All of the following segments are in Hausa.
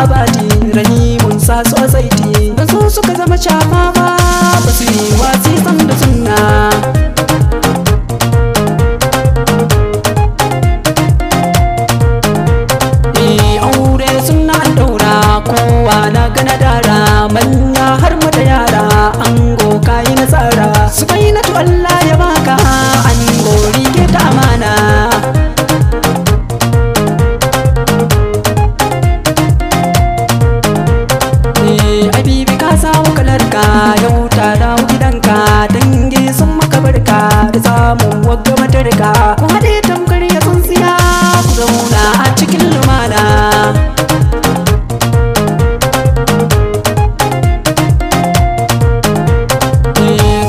abadi rahimun sa sosaiti da su suka zama shafa ba su yi wasi san da sunna. Aure sunna an daura kowa na gana dara manya har mu da yara ango kayi nasara su kai na to Allah ya baka ango rike ta amana. Habibi ka samu kalarka yau ta dawo gidanka dangi sun maka barka da samun wagga matarka ku haɗe tamkar ya tsuntsiya ku zauna a cikin lumana.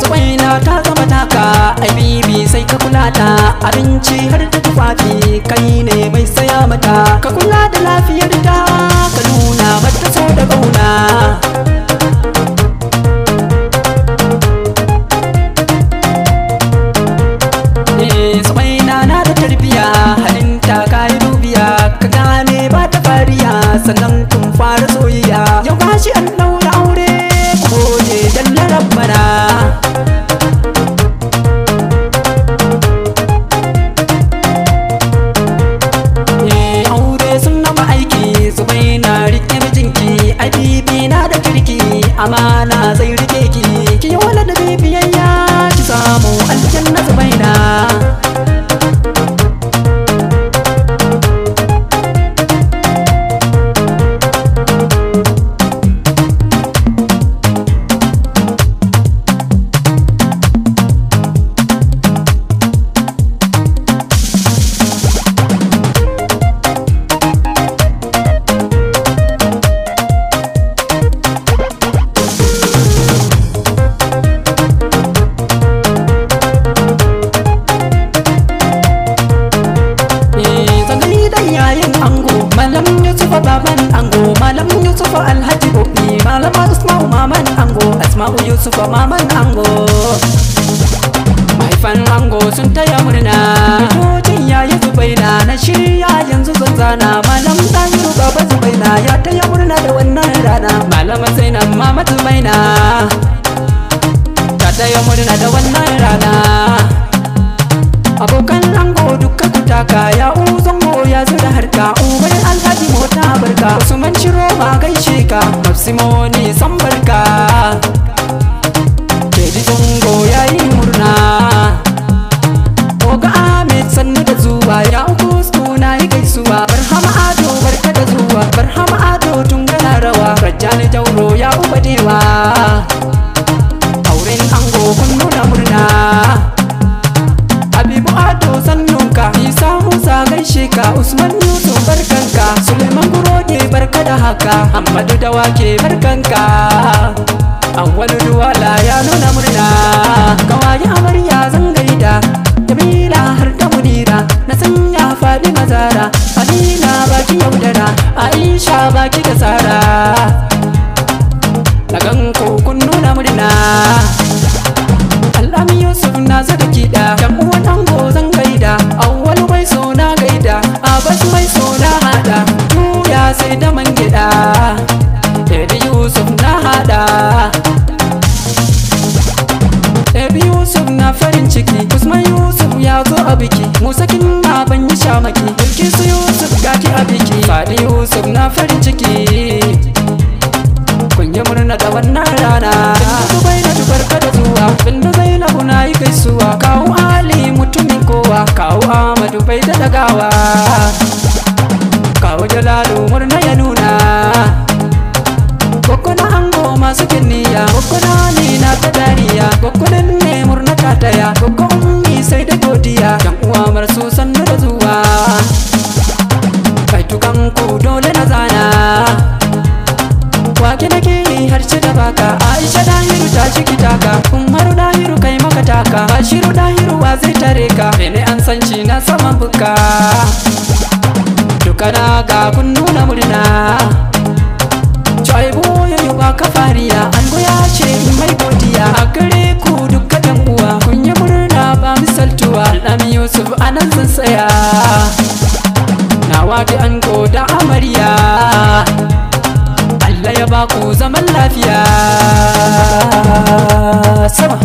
Zubaina ta zama taka Habibi sai ka kula ta abinci har da tufafi kai ne mai saya mata ka kula da lafiyar ta ka nuna mata so da ƙauna. Zubaina na da tarbiya halinta ka yi dubiya ka gane ba ta fariya sannan kun fara soyayya yau gashi an ɗaura aure ko je jalla rabbana. Aure sun nama aiki Zubaina rike mijinki Habibi na da kirki amana zai rike ki ki yi wala da bibiyayya ki samu aljanna Zubaina. Malam Yusufa baban ango Malam Yusufa alhaji bobi Malam Asma'u maman ango Asma'u Yusufa maman ango mahaifan ango sun taya murna fitocin yayi Zubaina na shirya yanzu zan zana Malam Tahiru baba Zubaina ya taya murna da wannan rana Malama Zainab mama Zubaina ta taya murna da wannan rana. Abokan ango duka kutaka ya uzango ya zo da harka ubar alhaji mota barka Usman Shiro ma gaishe ka Mafsimoni san barka Jadi zango ya yi murna Oga Ahmed sannu da zuwa ya uku suna yi gaisuwa Barhama Ado barka da zuwa Barhama Ado tun gana rawa Rajjani Jauro ya ubadewa auren ango kun nuna murna. Habibu Ado sannunka Isa Musa gaishe ka Usman Yusuf barkanka Suleiman Guroje barka da haka Hamadu Dawake barkanka Awwalu Duwala ya nuna murna Kawaye amarya zan gaida Jamila har da Munira na sanya faɗi mazara Amina baki yaudara Aisha baki da Sara na ganko kun nuna murna. Al'ami Yusuf na saka kiɗa dan uwan ango zan gaida Awwalu mai so na gaida Abbas mai so na hada Tuya sai da man gida Ebi Yusuf na hada Ebi Yusuf na farin ciki Usman Yusuf ya zo a biki Musakin na ban yi shamaki Bilkisu Yusuf gaki a biki Fadi Yusuf na farin ciki kun yi murna da wannan rana. Zubaina barka da zuwa Bindu Zainabu na yi gaisuwa kawo Ali mutumin kowa kawo Ahmadu bai da dagawa kawo Jalalu murna ya nuna Kokona ango masu kinniya Kokona ni na ta dariya Kokonan ne murna ka taya Kokon mi sai da godiya dan uwa marsu sannu da zuwa kai tukan ku dole na zana wake nake harshe da baka Aisha Dahiru ta ciki taka Umaru Dahiru kai maka taka Bashiru Dahiru wa zai tare ka Bene an san shi na saman buka dukana ga kun nuna murna Chaibu yayo ba ka fariya an goya ce mai godiya a gare ku duka dan uwa kun yi murna ba misaltuwa Al'ami Yusuf anan zan tsaya na wadi an goda amarya zaman lafiya sama